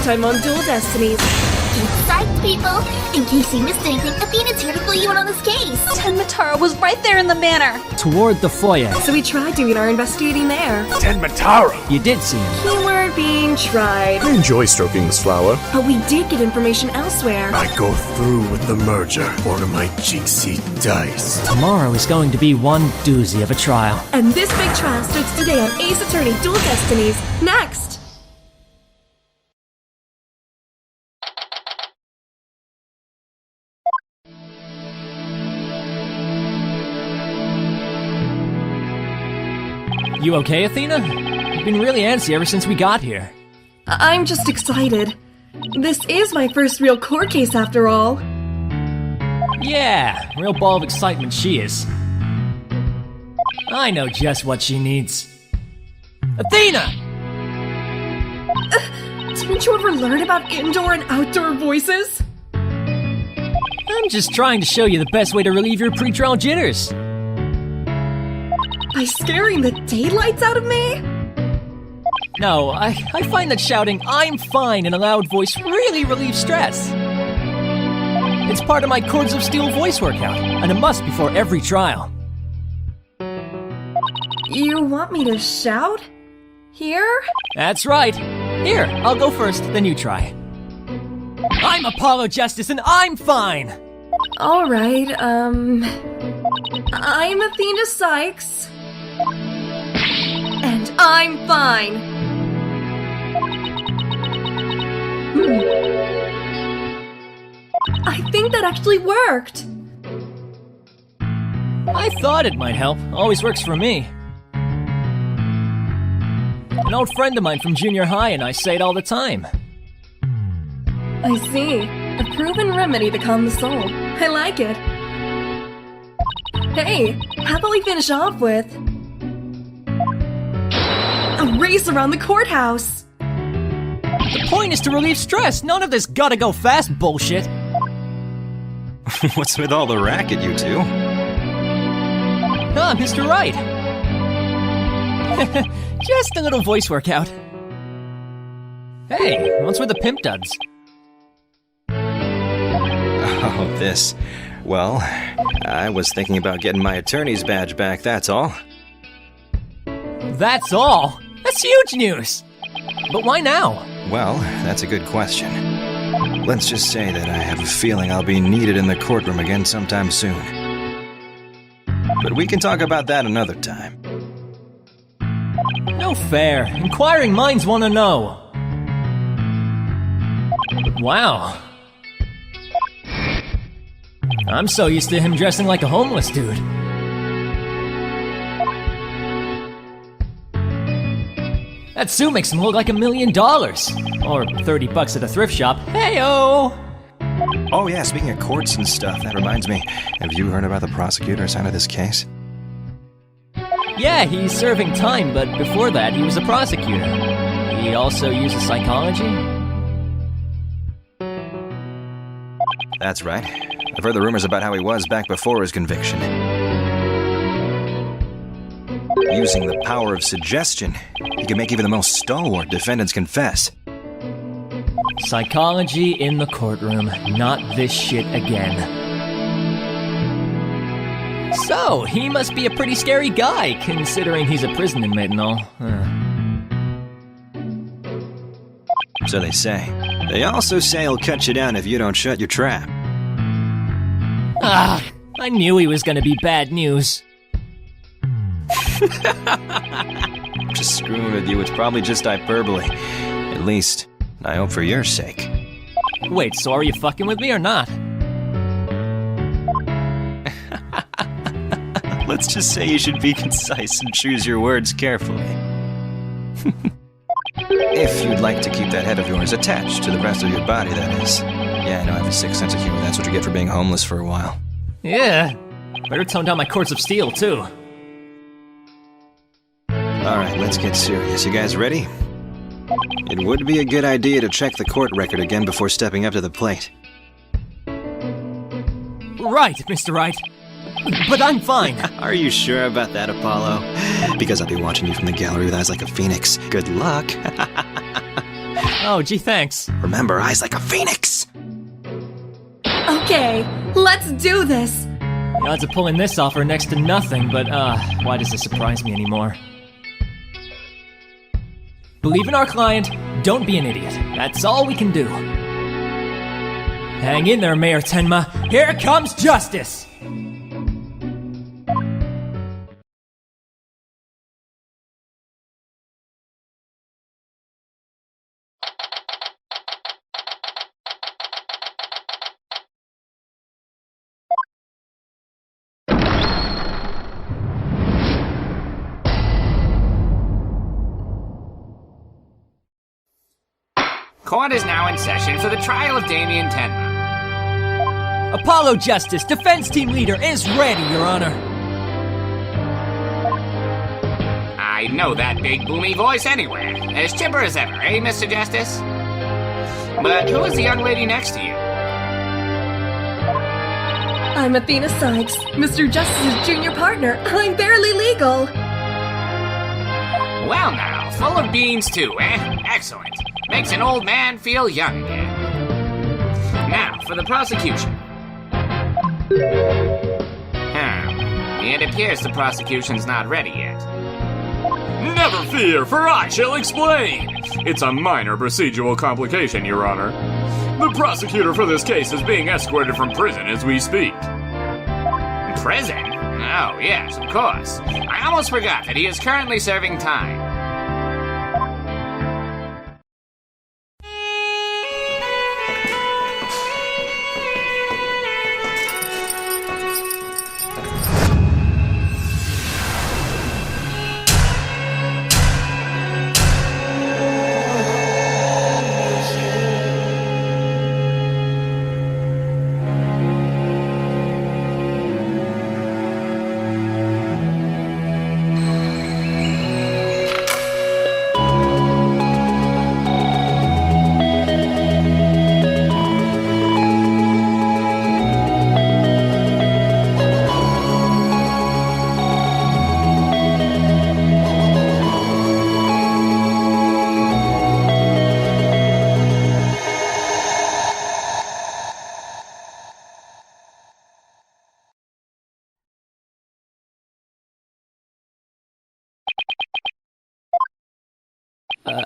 time on Dual Destinies. Get psyched, people! In case you missed anything, Athena's here to fill you in on this case. Tenmatara was right there in the manor. Toward the foyer. So we tried doing our investigating there. Tenmatara! You did see him. Keyword being tried. I enjoy stroking this flower. But we did get information elsewhere. I go through with the merger. Order my jinxie dice. Tomorrow is going to be one doozy of a trial. And this big trial starts today on Ace Attorney Dual Destinies. Next! You okay, Athena? You've been really antsy ever since we got here. I'm just excited. This is my first real court case after all. Yeah, real ball of excitement she is. I know just what she needs. Athena! Didn't you ever learn about indoor and outdoor voices? I'm just trying to show you the best way to relieve your pre-trial jitters. By scaring the daylights out of me? No, I find that shouting "I'm fine" in a loud voice really relieves stress. It's part of my Cords of Steel voice workout, and a must before every trial. You want me to shout? Here? That's right. Here, I'll go first, then you try. I'm Apollo Justice, and I'm fine! Alright, I'm Athena Cykes. And I'm fine. I think that actually worked. I thought it might help. Always works for me. An old friend of mine from junior high and I say it all the time. I see. A proven remedy to calm the soul. I like it. Hey, how about we finish off with a race around the courthouse? The point is to relieve stress, none of this gotta go fast bullshit. What's with all the racket, you two? Ah, Mr. Wright. Just a little voice workout. Hey, what's with the pimp duds? Oh, this. Well, I was thinking about getting my attorney's badge back, that's all. That's all? That's huge news! But why now? Well, that's a good question. Let's just say that I have a feeling I'll be needed in the courtroom again sometime soon. But we can talk about that another time. No fair. Inquiring minds want to know. Wow. I'm so used to him dressing like a homeless dude. That suit makes him look like $1 million. Or $30 at a thrift shop. Hey-o! Oh yeah, speaking of courts and stuff, that reminds me. Have you heard about the prosecutor assigned to this case? Yeah, he's serving time, but before that, he was a prosecutor. He also uses psychology? That's right. I've heard the rumors about how he was back before his conviction. Using the power of suggestion, he can make even the most stalwart defendants confess. Psychology in the courtroom, not this shit again. So, he must be a pretty scary guy, considering he's a prison inmate and all. So they say. They also say he'll cut you down if you don't shut your trap. Ah, I knew he was gonna be bad news. Just screwing with you, it's probably just hyperbole. At least, I hope for your sake. Wait, so are you fucking with me or not? Let's just say you should be concise and choose your words carefully. If you'd like to keep that head of yours attached to the rest of your body, that is. Yeah, I know I have a sick sense of humor. That's what you get for being homeless for a while. Yeah. Better tone down my Cords of Steel, too. Alright, let's get serious. You guys ready? It would be a good idea to check the court record again before stepping up to the plate. Right, Mr. Wright. But I'm fine. Are you sure about that, Apollo? Because I'll be watching you from the gallery with eyes like a phoenix. Good luck. Oh, gee, thanks. Remember, eyes like a phoenix. Okay, let's do this. The odds of pulling this off are next to nothing, but, why does this surprise me anymore? Believe in our client, don't be an idiot. That's all we can do. Hang in there, Mayor Tenma. Here comes justice! Court is now in session for the trial of Damien Tenma. Apollo Justice, defense team leader, is ready, Your Honor. I know that big boomy voice anywhere. As chipper as ever, eh, Mr. Justice? But who is the young lady next to you? I'm Athena Cykes, Mr. Justice's junior partner. I'm barely legal. Well now, full of beans too, eh? Excellent. Makes an old man feel young again. Now, for the prosecution. It appears the prosecution's not ready yet. Never fear, for I shall explain. It's a minor procedural complication, Your Honor. The prosecutor for this case is being escorted from prison as we speak. Prison? Oh, yes, of course. I almost forgot that he is currently serving time.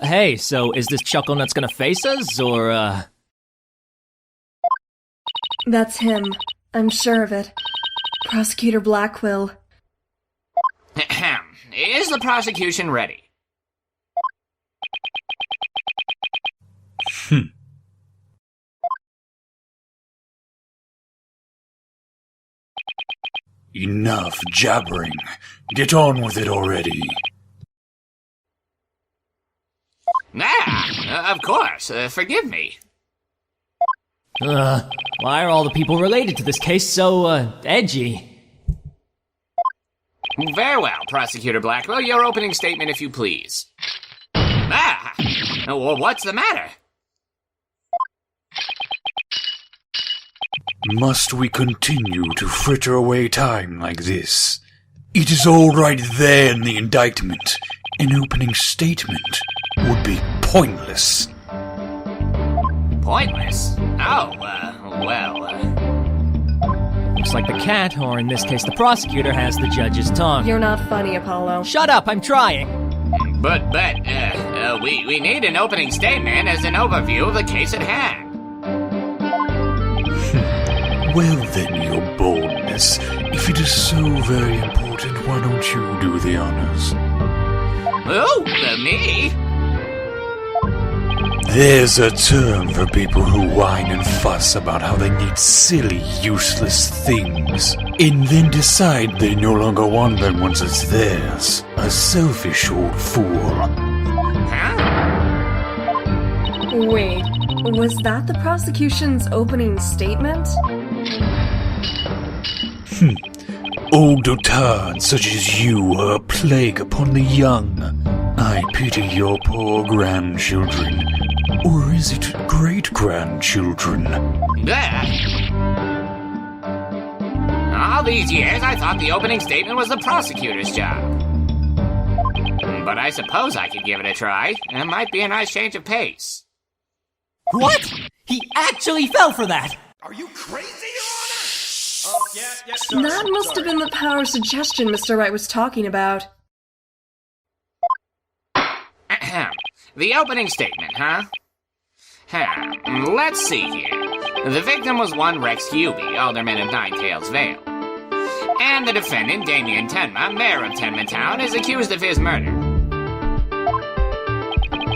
Hey, so is this Chucklenut's gonna face us, or, That's him. I'm sure of it. Prosecutor Blackquill. Is the prosecution ready? Enough jabbering. Get on with it already. Of course. Forgive me. why are all the people related to this case so, edgy? Very well, Prosecutor Blackquill. Your opening statement, if you please. Well, what's the matter? Must we continue to fritter away time like this? It is all right there in the indictment. An opening statement would be pointless. Pointless? Oh, Looks like the cat, or in this case the prosecutor, has the judge's tongue. You're not funny, Apollo. Shut up, I'm trying! But, we need an opening statement as an overview of the case at hand. Well then, your boldness. If it is so very important, why don't you do the honors? Oh, me? There's a term for people who whine and fuss about how they need silly, useless things, and then decide they no longer want them once it's theirs. A selfish old fool. Huh? Wait, was that the prosecution's opening statement? Old dotards such as you are a plague upon the young. I pity your poor grandchildren. Or is it great-grandchildren? All these years, I thought the opening statement was the prosecutor's job. But I suppose I could give it a try. It might be a nice change of pace. What? He actually fell for that! Are you crazy, Your Honor? Oh, yeah, sorry. That must have been the power of suggestion Mr. Wright was talking about. Ahem. The opening statement, huh? Let's see here. The victim was one Rex Hubie, alderman of Ninetails Vale. And the defendant, Damien Tenma, mayor of Tenma Town, is accused of his murder.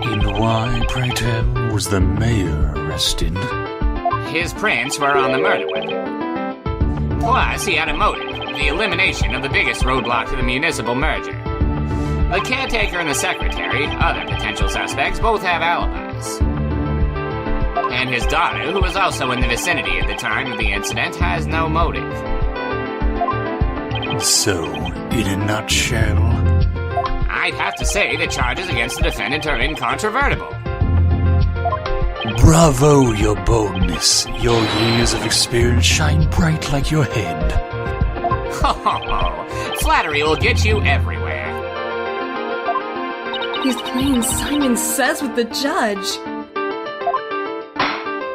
In why, pray tell, was the mayor arrested? His prints were on the murder weapon. Plus, he had a motive, the elimination of the biggest roadblock to the municipal merger. The caretaker and the secretary, other potential suspects, both have alibis. And his daughter, who was also in the vicinity at the time of the incident, has no motive. So, in a nutshell... I'd have to say the charges against the defendant are incontrovertible. Bravo, your boldness. Your years of experience shine bright like your head. Ho ho ho! Flattery will get you everywhere. He's playing Simon Says with the judge.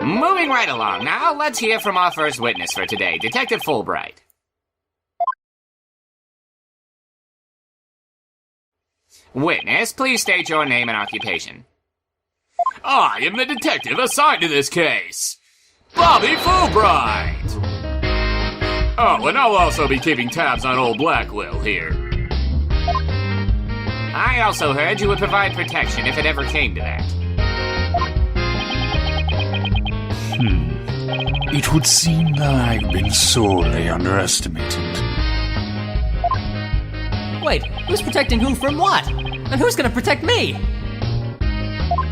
Moving right along now, let's hear from our first witness for today, Detective Fulbright. Witness, please state your name and occupation. I am the detective assigned to this case, Bobby Fulbright. Oh, and I'll also be keeping tabs on old Blackquill here. I also heard you would provide protection if it ever came to that. It would seem that I've been sorely underestimated. Wait, who's protecting who from what? And who's gonna protect me?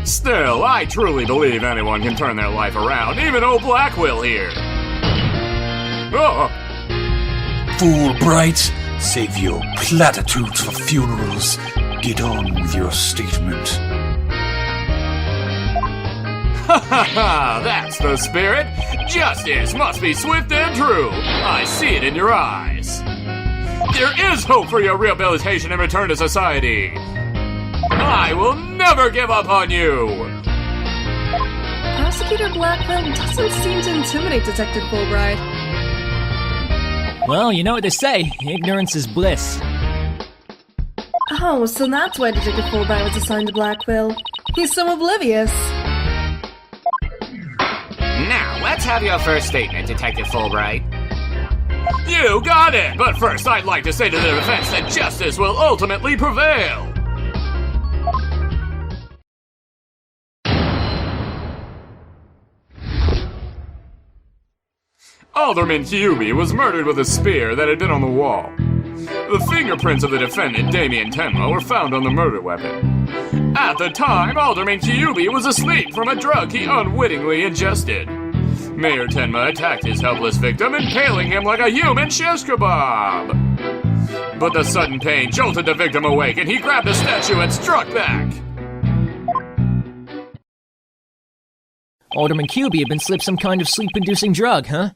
Still, I truly believe anyone can turn their life around, even old Blackquill here. Oh! Fulbright, save your platitudes for funerals. Get on with your statement. Ha ha ha! That's the spirit! Justice must be swift and true! I see it in your eyes! There is hope for your rehabilitation and return to society! I will never give up on you! Prosecutor Blackquill doesn't seem to intimidate Detective Fulbright. Well, you know what they say, ignorance is bliss. Oh, so that's why Detective Fulbright was assigned to Blackquill. He's so oblivious. Now, let's have your first statement, Detective Fulbright. You got it! But first, I'd like to say to the defense that justice will ultimately prevail! Alderman Hubie was murdered with a spear that had been on the wall. The fingerprints of the defendant, Damien Tenma, were found on the murder weapon. At the time, Alderman Hubie was asleep from a drug he unwittingly ingested. Mayor Tenma attacked his helpless victim, impaling him like a human shish kebab. But the sudden pain jolted the victim awake, and he grabbed a statue and struck back. Alderman Hubie had been slipped some kind of sleep-inducing drug, huh?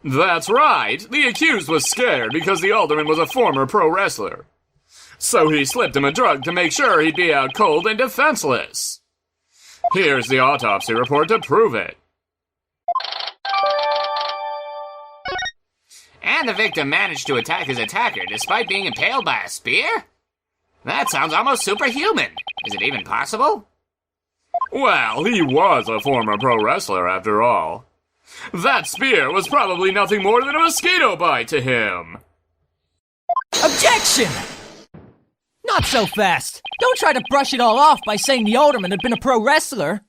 That's right. The accused was scared because the alderman was a former pro wrestler. So he slipped him a drug to make sure he'd be out cold and defenseless. Here's the autopsy report to prove it. And the victim managed to attack his attacker despite being impaled by a spear? That sounds almost superhuman. Is it even possible? Well, he was a former pro wrestler after all. That spear was probably nothing more than a mosquito bite to him. Objection! Not so fast! Don't try to brush it all off by saying the alderman had been a pro wrestler.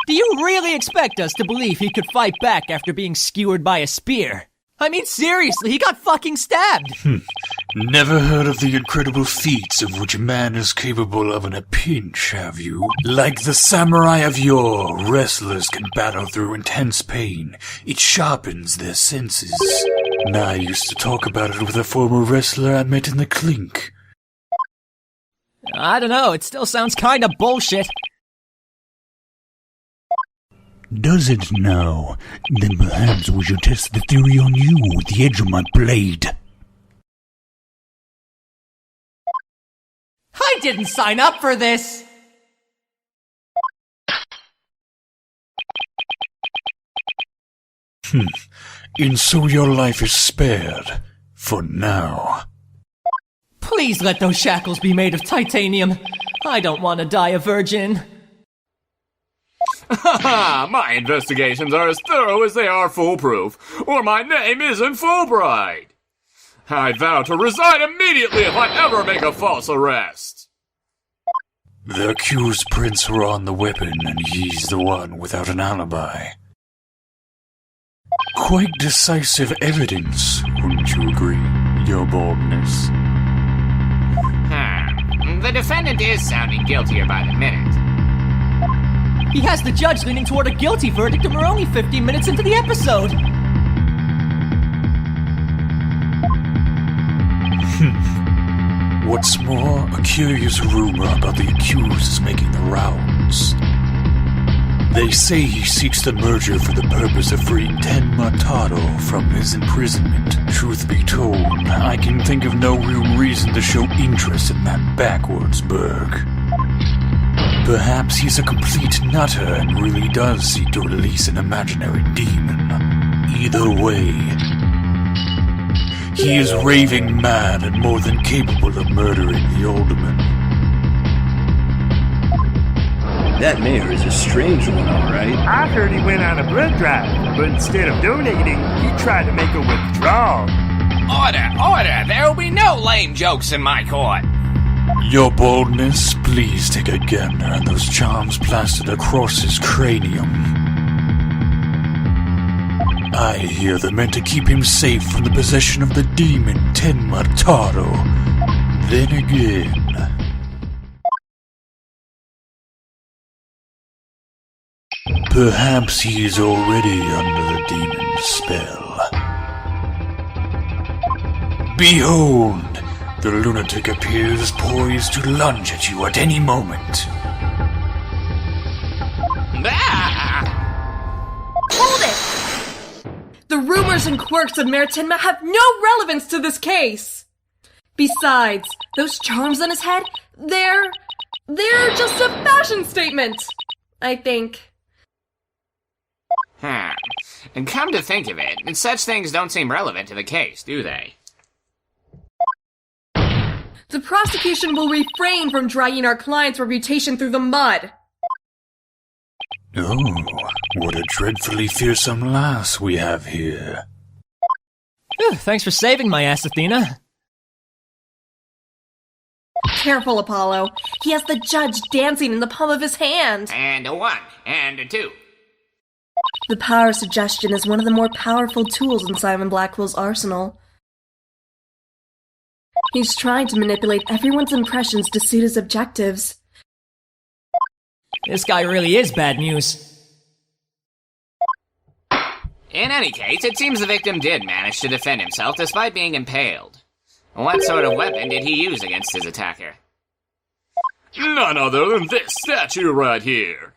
Do you really expect us to believe he could fight back after being skewered by a spear? I mean, seriously, he got fucking stabbed! Never heard of the incredible feats of which a man is capable of in a pinch, have you? Like the samurai of yore, wrestlers can battle through intense pain. It sharpens their senses. I used to talk about it with a former wrestler I met in the clink. I don't know, it still sounds kinda bullshit. Does it now? Then perhaps we should test the theory on you with the edge of my blade. I didn't sign up for this! And so your life is spared. For now. Please let those shackles be made of titanium. I don't want to die a virgin. Haha, my investigations are as thorough as they are foolproof, or my name isn't Fulbright. I vow to resign immediately if I ever make a false arrest. The accused prints were on the weapon, and he's the one without an alibi. Quite decisive evidence, wouldn't you agree, your boldness? The defendant is sounding guiltier by the minute. He has the judge leaning toward a guilty verdict, and we're only 15 minutes into the episode. What's more, a curious rumor about the accused is making the rounds. They say he seeks the merger for the purpose of freeing Knerrvana from his imprisonment. Truth be told, I can think of no real reason to show interest in that backwards burg. Perhaps he's a complete nutter and really does seek to release an imaginary demon. Either way, he is raving mad and more than capable of murdering the alderman. That mayor is a strange one, all right. I heard he went on a blood drive, but instead of donating, he tried to make a withdrawal. Order, order! There will be no lame jokes in my court. Your boldness, please take a gander at those charms plastered across his cranium. I hear they're meant to keep him safe from the possession of the demon Knerrvana. Then again... perhaps he is already under the demon's spell. Behold! The lunatic appears poised to lunge at you at any moment. Hold it! The rumors and quirks of Mayor Tenma have no relevance to this case! Besides, those charms on his head, they're just a fashion statement, I think. And come to think of it, such things don't seem relevant to the case, do they? The prosecution will refrain from dragging our client's reputation through the mud. Oh, what a dreadfully fearsome lass we have here. Thanks for saving my ass, Athena. Careful, Apollo. He has the judge dancing in the palm of his hand. And a 1, and a 2. The power of suggestion is one of the more powerful tools in Simon Blackquill's arsenal. He's trying to manipulate everyone's impressions to suit his objectives. This guy really is bad news. In any case, it seems the victim did manage to defend himself despite being impaled. What sort of weapon did he use against his attacker? None other than this statue right here.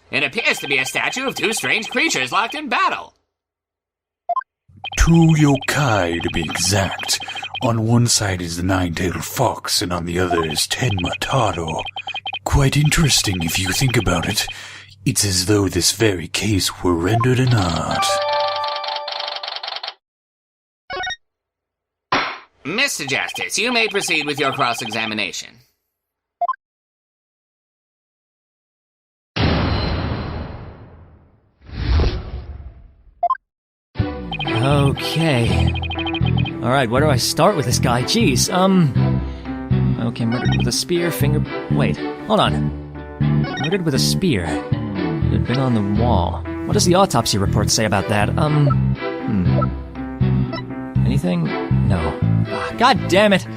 It appears to be a statue of 2 strange creatures locked in battle. 2 yokai, to be exact. On one side is the nine-tailed fox, and on the other is Knerrvana. Quite interesting if you think about it. It's as though this very case were rendered in art. Mr. Justice, you may proceed with your cross-examination. Okay. Alright, where do I start with this guy? Jeez, okay, murdered with a spear, wait, hold on. Murdered with a spear. It had been on the wall. What does the autopsy report say about that? Anything? No. God damn it!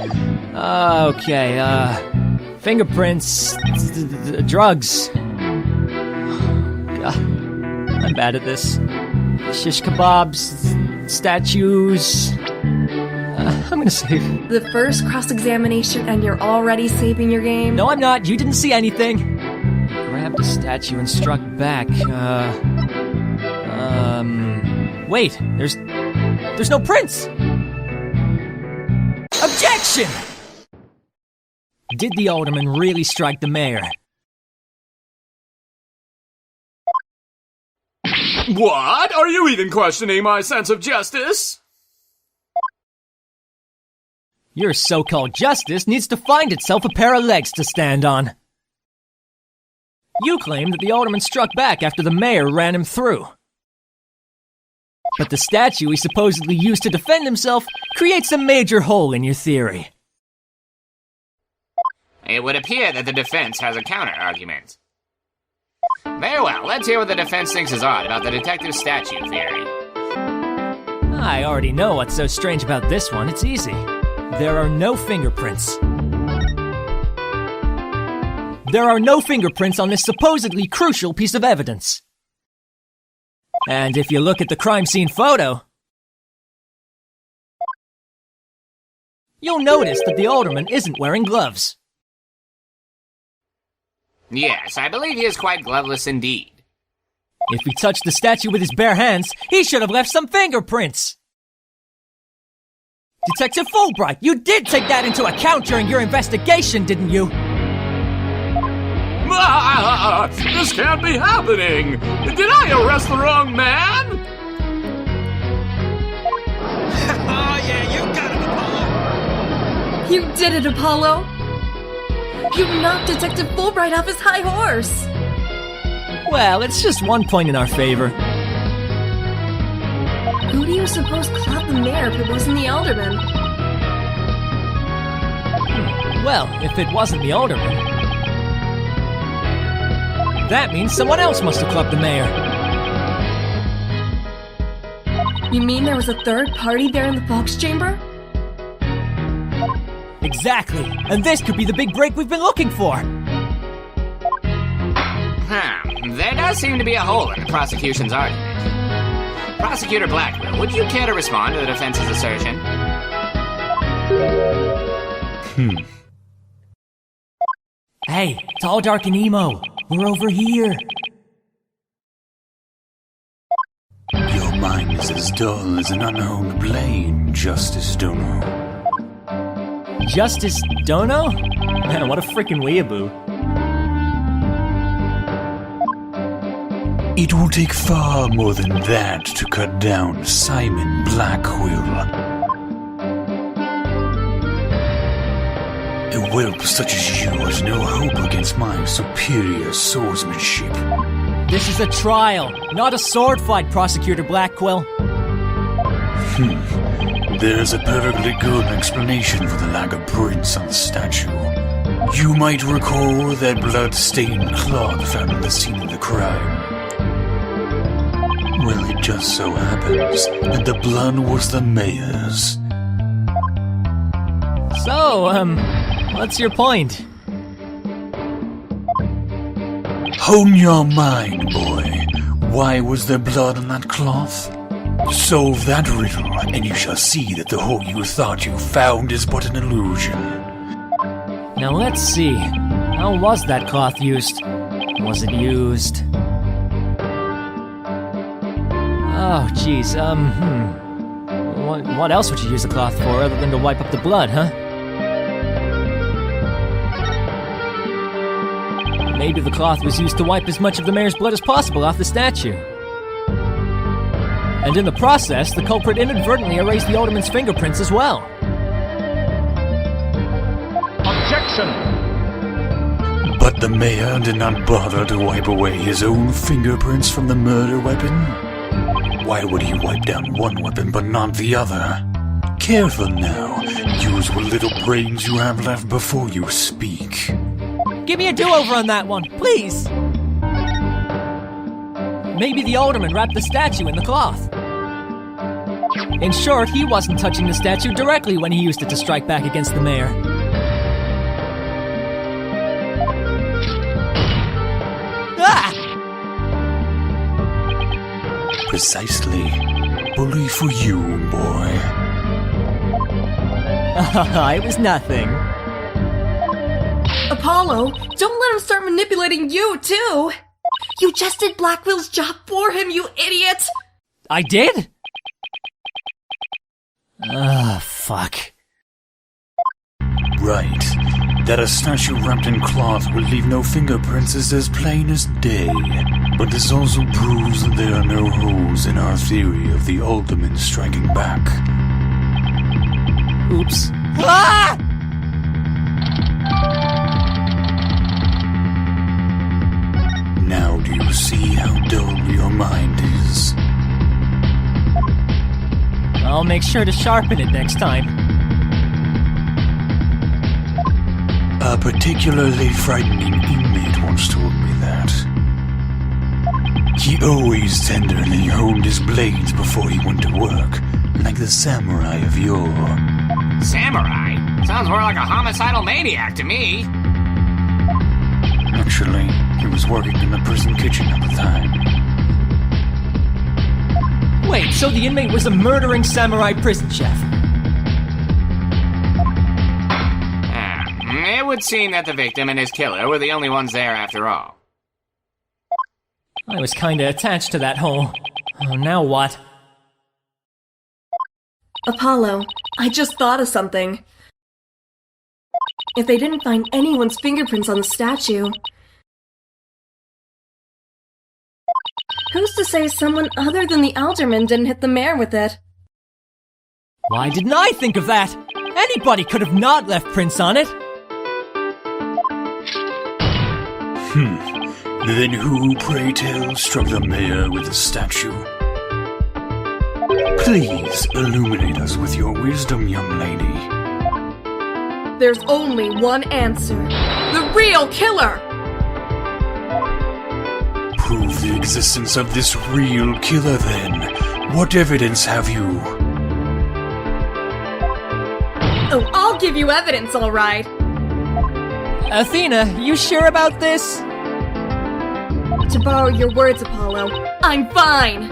Okay, fingerprints, drugs. God, I'm bad at this. Shish kebabs, statues. I'm gonna save. The first cross-examination and you're already saving your game? No, I'm not. You didn't see anything. Grabbed a statue and struck back. Wait. There's no prints. Objection! Did the alderman really strike the mayor? What? Are you even questioning my sense of justice? Your so-called justice needs to find itself a pair of legs to stand on. You claim that the alderman struck back after the mayor ran him through. But the statue he supposedly used to defend himself creates a major hole in your theory. It would appear that the defense has a counter-argument. Very well, let's hear what the defense thinks is odd about the detective statue theory. I already know what's so strange about this one. It's easy. There are no fingerprints. There are no fingerprints on this supposedly crucial piece of evidence. And if you look at the crime scene photo, you'll notice that the alderman isn't wearing gloves. Yes, I believe he is quite gloveless indeed. If he touched the statue with his bare hands, he should have left some fingerprints. Detective Fulbright, you did take that into account during your investigation, didn't you? This can't be happening! Did I arrest the wrong man? Oh yeah, you got it, Apollo! You did it, Apollo! You knocked Detective Fulbright off his high horse! Well, it's just 1 point in our favor. Who do you suppose clapped the mayor if it wasn't the alderman? Well, if it wasn't the alderman, that means someone else must have clubbed the mayor. You mean there was a third party there in the Fox chamber? Exactly, and this could be the big break we've been looking for. There does seem to be a hole in the prosecution's argument. Prosecutor Blackquill, would you care to respond to the defense's assertion? Hey, Tall, Dark, and Emo, we're over here. Your mind is as dull as an unhoned blade, Justice Dono. Justice Dono? Man, what a freaking weeaboo. It will take far more than that to cut down Simon Blackquill. A whelp such as you has no hope against my superior swordsmanship. This is a trial, not a sword fight, Prosecutor Blackquill. There's a perfectly good explanation for the lack of prints on the statue. You might recall that blood-stained cloth found on the scene of the crime. Well, it just so happens that the blood was the mayor's. So, what's your point? Hone your mind, boy. Why was there blood on that cloth? Solve that riddle, and you shall see that the hole you thought you found is but an illusion. Now let's see. How was that cloth used? Was it used? Oh, jeez, What else would you use the cloth for other than to wipe up the blood, huh? Maybe the cloth was used to wipe as much of the mayor's blood as possible off the statue. And in the process, the culprit inadvertently erased the alderman's fingerprints as well. Objection! But the mayor did not bother to wipe away his own fingerprints from the murder weapon. Why would he wipe down one weapon but not the other? Careful now. Use what little brains you have left before you speak. Give me a do-over on that one, please! Maybe the alderman wrapped the statue in the cloth. In short, he wasn't touching the statue directly when he used it to strike back against the mayor. Ah! Precisely. Bully for you, boy. It was nothing. Apollo, don't let him start manipulating you, too! You just did Blackwill's job for him, you idiot! I did? Fuck. Right. That a statue wrapped in cloth will leave no fingerprints is as plain as day. But this also proves that there are no holes in our theory of the Alderman striking back. Oops. Ah! Now do you see how dull your mind is? I'll make sure to sharpen it next time. A particularly frightening inmate once told me that. He always tenderly honed his blades before he went to work, like the samurai of yore. Samurai? Sounds more like a homicidal maniac to me. Actually, he was working in the prison kitchen at the time. Wait, so the inmate was a murdering samurai prison chef? It would seem that the victim and his killer were the only ones there after all. I was kinda attached to that hole. Oh, now what? Apollo, I just thought of something. If they didn't find anyone's fingerprints on the statue, who's to say someone other than the alderman didn't hit the mayor with it? Why didn't I think of that? Anybody could have not left prints on it. Then who, pray tell, struck the mayor with the statue? Please illuminate us with your wisdom, young lady. There's only one answer. The real killer! Prove the existence of this real killer, then. What evidence have you? Oh, I'll give you evidence, all right. Athena, you sure about this? To borrow your words, Apollo, I'm fine!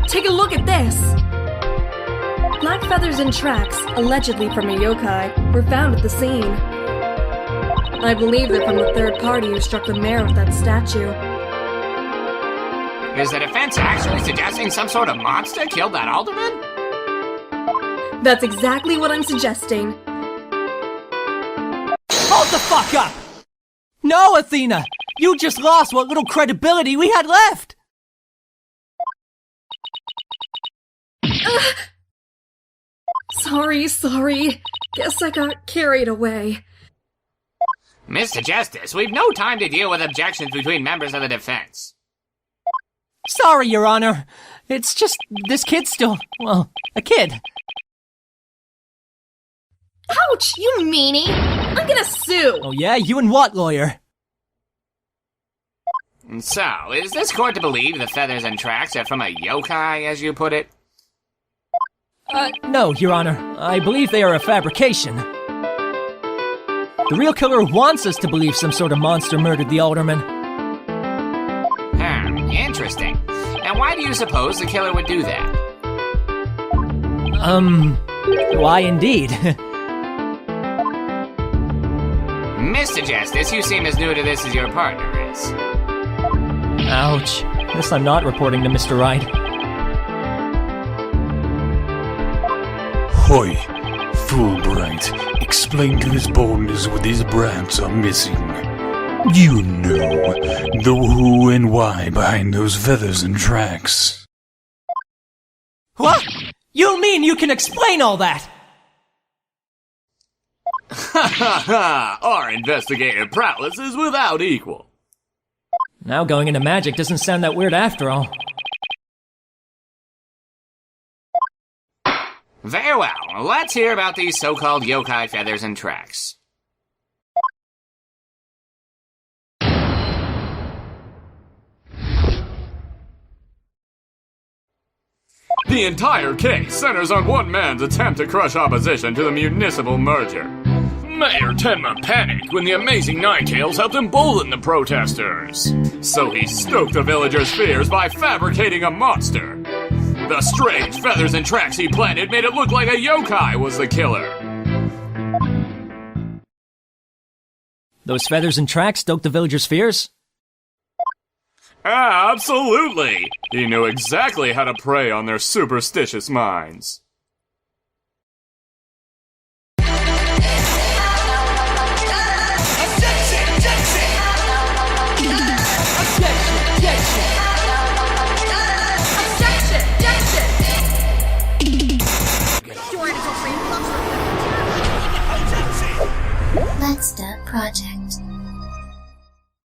Take a look at this! Black feathers and tracks, allegedly from a yokai, were found at the scene. I believe they're from the third party who struck the mayor with that statue. Is the defense actually suggesting some sort of monster killed that alderman? That's exactly what I'm suggesting. Hold the fuck up! No, Athena! You just lost what little credibility we had left! Sorry. Guess I got carried away. Mr. Justice, we've no time to deal with objections between members of the defense. Sorry, Your Honor. It's just, this kid's still, well, a kid. Ouch, you meanie! I'm gonna sue! Oh yeah? You and what, lawyer? So, is this court to believe the feathers and tracks are from a yokai, as you put it? No, Your Honor. I believe they are a fabrication. The real killer wants us to believe some sort of monster murdered the alderman. Interesting. And why do you suppose the killer would do that? Why indeed? Mr. Justice, you seem as new to this as your partner is. Ouch. Guess I'm not reporting to Mr. Wright. Hoy, Fulbright, explain to his boldness what these brats are missing. You know, the who and why behind those feathers and tracks. What? You mean you can explain all that? Ha ha ha! Our investigative prowess is without equal. Now going into magic doesn't sound that weird after all. Very well, let's hear about these so-called yokai feathers and tracks. The entire case centers on one man's attempt to crush opposition to the municipal merger. Mayor Tenma panicked when the amazing Ninetails helped embolden the protesters. So he stoked the villagers' fears by fabricating a monster. The strange feathers and tracks he planted made it look like a yokai was the killer. Those feathers and tracks stoked the villagers' fears? Absolutely! He knew exactly how to prey on their superstitious minds. Let's Dub Project.